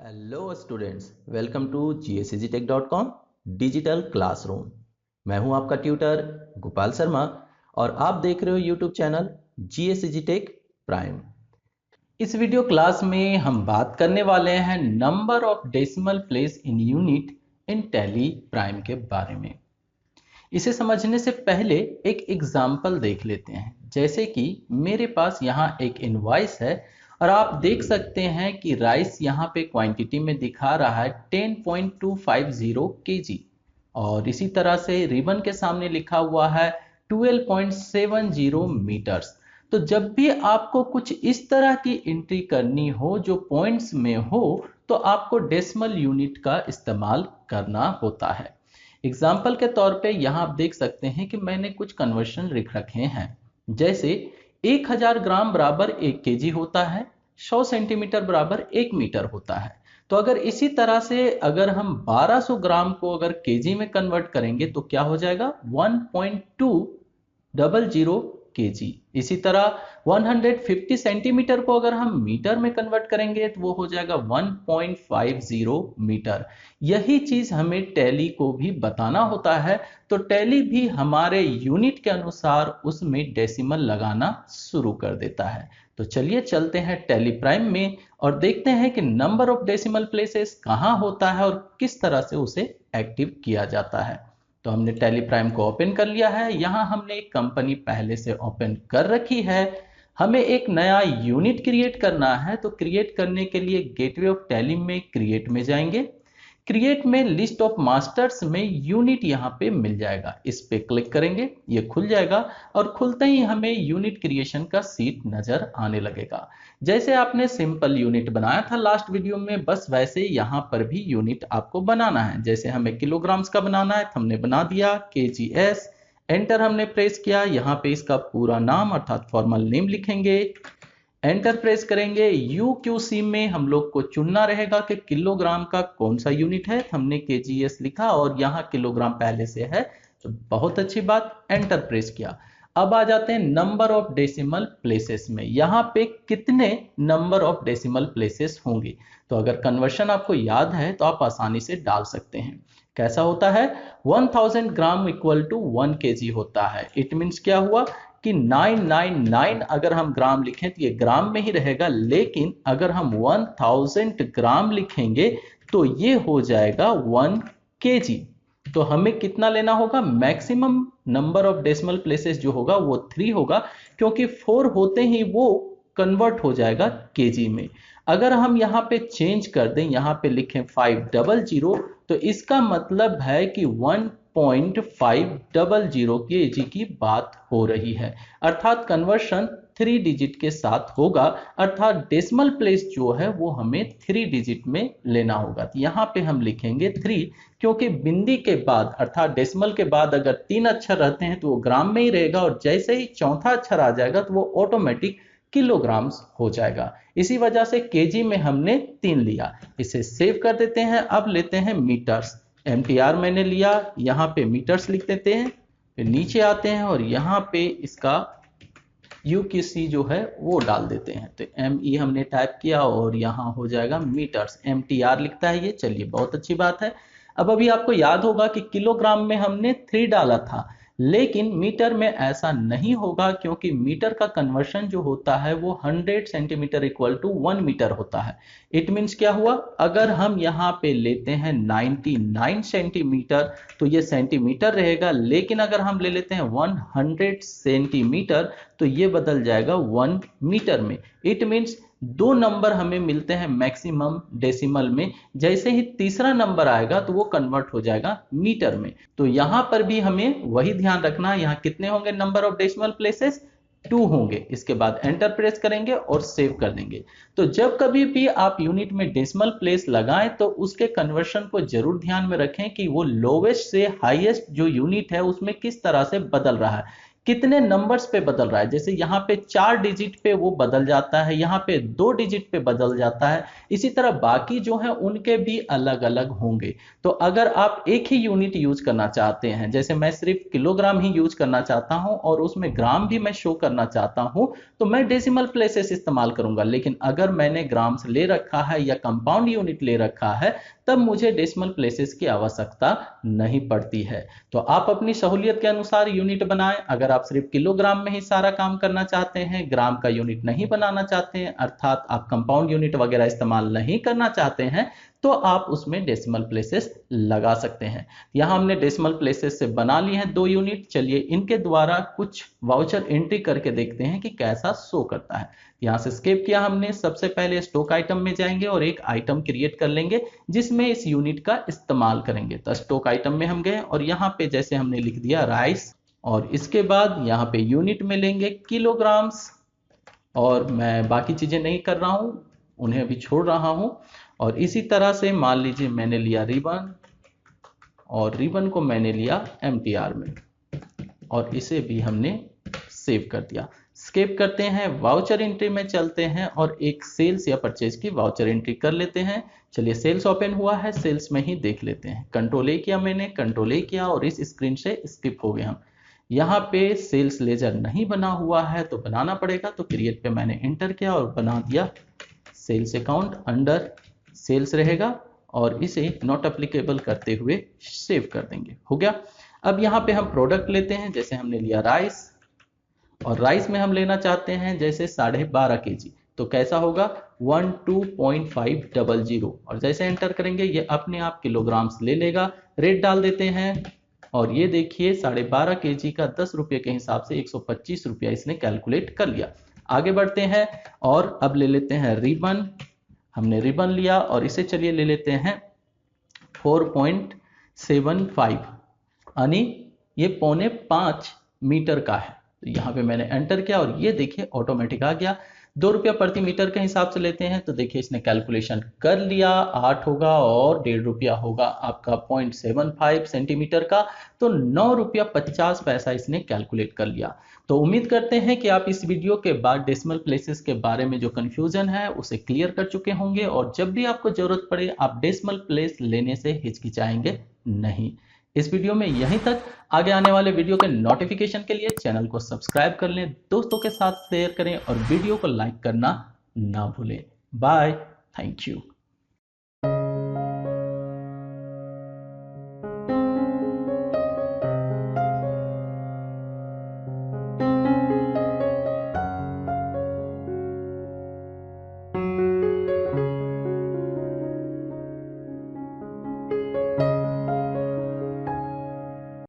Hello students, welcome to GSEGTech.com digital classroom. मैं हूं आपका ट्यूटर गोपाल शर्मा और आप देख रहे हो यूट्यूब चैनल GSEGTech प्राइम। इस वीडियो क्लास में हम बात करने वाले हैं number of decimal place in unit in tally prime के बारे में। इसे समझने से पहले एक एग्जाम्पल देख लेते हैं। जैसे कि मेरे पास यहाँ एक इनवॉइस है और आप देख सकते हैं कि राइस यहाँ पे क्वांटिटी में दिखा रहा है 10.250 kg और इसी तरह से रिबन के सामने लिखा हुआ है 12.70 मीटर्स। तो जब भी आपको कुछ इस तरह की एंट्री करनी हो जो पॉइंट्स में हो तो आपको डेसिमल यूनिट का इस्तेमाल करना होता है। एग्जाम्पल के तौर पे यहाँ आप देख सकते हैं कि मैंने कुछ कन्वर्शन लिख रखे हैं। जैसे 1000 ग्राम बराबर 1 केजी होता है, 100 सेंटीमीटर बराबर 1 मीटर होता है। तो अगर इसी तरह से अगर हम 1200 ग्राम को अगर केजी में कन्वर्ट करेंगे तो क्या हो जाएगा 1.200 केजी। इसी तरह 150 सेंटीमीटर को अगर हम मीटर में कन्वर्ट करेंगे तो वो हो जाएगा 1.50 मीटर। यही चीज हमें टैली को भी बताना होता है, तो टैली भी हमारे यूनिट के अनुसार उसमें डेसिमल लगाना शुरू कर देता है। तो चलिए चलते हैं टैली प्राइम में और देखते हैं कि नंबर ऑफ डेसिमल प्लेसेस कहाँ होता है और किस तरह से उसे एक्टिव किया जाता है। तो हमने टैली प्राइम को ओपन कर लिया है। यहाँ हमने एक कंपनी पहले से ओपन कर रखी है। हमें एक नया यूनिट क्रिएट करना है, तो क्रिएट करने के लिए गेटवे ऑफ टैली में क्रिएट में जाएंगे। क्रिएट में लिस्ट ऑफ मास्टर्स में यूनिट यहाँ पे मिल जाएगा, इस पे क्लिक करेंगे, ये खुल जाएगा और खुलते ही हमें यूनिट क्रिएशन का सीट नजर आने लगेगा। जैसे आपने सिंपल यूनिट बनाया था लास्ट वीडियो में, बस वैसे यहाँ पर भी यूनिट आपको बनाना है। जैसे हमें किलोग्राम्स का बनाना है तो हमने बना दिया KGS, एंटर हमने प्रेस किया। यहाँ पे इसका पूरा नाम अर्थात फॉर्मल नेम लिखेंगे, एंटर प्रेस करेंगे। UQC में हम लोग को चुनना रहेगा कि किलोग्राम का कौन सा यूनिट है। हमने KGS लिखा और यहाँ किलोग्राम पहले से है, तो बहुत अच्छी बात, एंटर प्रेस किया। अब आ जाते हैं नंबर ऑफ डेसिमल प्लेसेस में। यहाँ पे कितने नंबर ऑफ डेसिमल प्लेसेस होंगे, तो अगर कन्वर्शन आपको याद है तो आप आसानी से डाल सकते हैं। कैसा होता है, 1000 ग्राम इक्वल टू 1 kg होता है। इट मीन्स क्या हुआ कि 999 अगर हम ग्राम लिखें तो ये ग्राम में ही रहेगा, लेकिन अगर हम 1000 ग्राम लिखेंगे तो ये हो जाएगा 1 kg। तो हमें कितना लेना होगा, maximum number of decimal places जो होगा वो 3 होगा, क्योंकि 4 होते ही वो कन्वर्ट हो जाएगा केजी में। अगर हम यहाँ पे चेंज कर दें, यहाँ पे लिखें 500, तो इसका मतलब है कि 1.500 केजी की बात हो रही है, अर्थात कन्वर्शन 3 डिजिट के साथ होगा, अर्थात डेसिमल प्लेस जो है वो हमें 3 डिजिट में लेना होगा। तो यहाँ पे हम लिखेंगे 3, क्योंकि बिंदी के बाद अर्थात डेसिमल के बाद अगर 3 अक्षर रहते हैं तो वो ग्राम में ही रहेगा और जैसे ही चौथा अक्षर आ जाएगा तो वो ऑटोमेटिक किलोग्राम्स हो जाएगा। इसी वजह से केजी में हमने 3 लिया। इसे सेव कर देते हैं। अब लेते हैं मीटर्स, MTR मैंने लिया, यहाँ पे मीटर्स लिख देते हैं, फिर नीचे आते हैं और यहाँ पे इसका UQC जो है वो डाल देते हैं। तो ME हमने टाइप किया और यहाँ हो जाएगा मीटर्स, MTR लिखता है ये, चलिए बहुत अच्छी बात है। अब अभी आपको याद होगा कि किलोग्राम में हमने 3 डाला था, लेकिन मीटर में ऐसा नहीं होगा, क्योंकि मीटर का कन्वर्शन जो होता है वो 100 सेंटीमीटर इक्वल टू 1 मीटर होता है। इट मीन्स क्या हुआ, अगर हम यहाँ पे लेते हैं 99 सेंटीमीटर तो ये सेंटीमीटर रहेगा, लेकिन अगर हम ले लेते हैं 100 सेंटीमीटर तो ये बदल जाएगा 1 मीटर में। इट मीन्स 2 नंबर हमें मिलते हैं मैक्सिमम डेसिमल में, जैसे ही तीसरा नंबर आएगा तो वो कन्वर्ट हो जाएगा मीटर में। तो यहां पर भी हमें वही ध्यान रखना है, यहां कितने होंगे नंबर ऑफ डेसिमल प्लेसेस, 2 होंगे। इसके बाद एंटर प्रेस करेंगे और सेव कर देंगे। तो जब कभी भी आप यूनिट में डेसिमल प्लेस लगाएं तो उसके कन्वर्शन को जरूर ध्यान में रखें कि वो लोवेस्ट से हाईएस्ट जो यूनिट है उसमें किस तरह से बदल रहा है। कितने नंबर्स पे बदल रहा है। जैसे यहाँ पे 4 डिजिट पे वो बदल जाता है, यहाँ पे 2 डिजिट पे बदल जाता है, इसी तरह बाकी जो है उनके भी अलग अलग होंगे। तो अगर आप एक ही यूनिट यूज करना चाहते हैं, जैसे मैं सिर्फ किलोग्राम ही यूज करना चाहता हूं और उसमें ग्राम भी मैं शो करना चाहता हूं, तो मैं डेसिमल प्लेसेस इस्तेमाल करूंगा। लेकिन अगर मैंने ग्राम्स ले रखा है या कंपाउंड यूनिट ले रखा है, तब मुझे डेसिमल प्लेसेस की आवश्यकता नहीं पड़ती है। तो आप अपनी सहूलियत के अनुसार यूनिट बनाएं। अगर आप सिर्फ किलोग्राम में ही सारा काम करना चाहते हैं, ग्राम का यूनिट नहीं बनाना चाहते हैं, अर्थात आप कंपाउंड यूनिट वगैरह इस्तेमाल नहीं करना चाहते हैं, तो आप उसमें डेसिमल प्लेसेस लगा सकते हैं। यहां हमने डेसिमल प्लेसेस से बना लिए हैं 2 यूनिट। चलिए इनके द्वारा कुछ वाउचर एंट्री करके देखते हैं कि कैसा शो करता है। यहां से स्किप किया हमने। सबसे पहले स्टॉक आइटम में जाएंगे और एक आइटम क्रिएट कर लेंगे जिसमें इस यूनिट का इस्तेमाल करेंगे। तो स्टॉक आइटम में हम गए और यहाँ पे जैसे हमने लिख दिया राइस, और इसके बाद यहाँ पे यूनिट में लेंगे किलोग्राम्स, और मैं बाकी चीजें नहीं कर रहा हूं, उन्हें अभी छोड़ रहा हूं। और इसी तरह से मान लीजिए मैंने लिया रिबन, और रिबन को मैंने लिया एमटीआर में, और इसे भी हमने सेव कर दिया। स्किप करते हैं, वाउचर एंट्री में चलते हैं और एक सेल्स या परचेज की वाउचर एंट्री कर लेते हैं। चलिए सेल्स ओपन हुआ है, सेल्स में ही देख लेते हैं। कंट्रोल ए किया मैंने, कंट्रोल ए किया और इस स्क्रीन से स्किप हो गए हम। यहाँ पे सेल्स लेजर नहीं बना हुआ है तो बनाना पड़ेगा। तो क्रिएट पे मैंने एंटर किया और बना दिया। सेल्स अकाउंट अंडर सेल्स रहेगा और इसे नॉट एप्लीकेबल करते हुए सेव कर देंगे। हो गया। अब यहाँ पे हम प्रोडक्ट लेते हैं, जैसे हमने लिया राइस, और राइस में हम लेना चाहते हैं जैसे 12.5 kg, तो कैसा होगा 12.500, और जैसे एंटर करेंगे ये अपने आप किलोग्राम्स ले लेगा। रेट डाल देते हैं और ये देखिए 12.5 kg का 10 रुपये के हिसाब से 125 रुपया इसने कैलकुलेट कर लिया। आगे बढ़ते हैं और अब ले लेते हैं रिबन। हमने रिबन लिया और इसे चलिए ले लेते हैं 4.75, यानी ये 4.5 मीटर का है। तो यहाँ पे मैंने एंटर किया और ये देखिए ऑटोमेटिक आ गया। 2 रुपया प्रति मीटर के हिसाब से लेते हैं तो देखिए इसने कैलकुलेशन कर लिया। 8 होगा और 1.5 रुपया होगा आपका 0.75 सेंटीमीटर का, तो 9 रुपया 50 पैसा इसने कैलकुलेट कर लिया। तो उम्मीद करते हैं कि आप इस वीडियो के बाद डेसिमल प्लेसेस के बारे में जो कंफ्यूजन है उसे क्लियर कर चुके होंगे, और जब भी आपको जरूरत पड़े आप डेसिमल प्लेस लेने से हिचकिचाएंगे नहीं। इस वीडियो में यहीं तक। आगे आने वाले वीडियो के नोटिफिकेशन के लिए चैनल को सब्सक्राइब कर लें, दोस्तों के साथ शेयर करें और वीडियो को लाइक करना ना भूलें। Bye, thank you.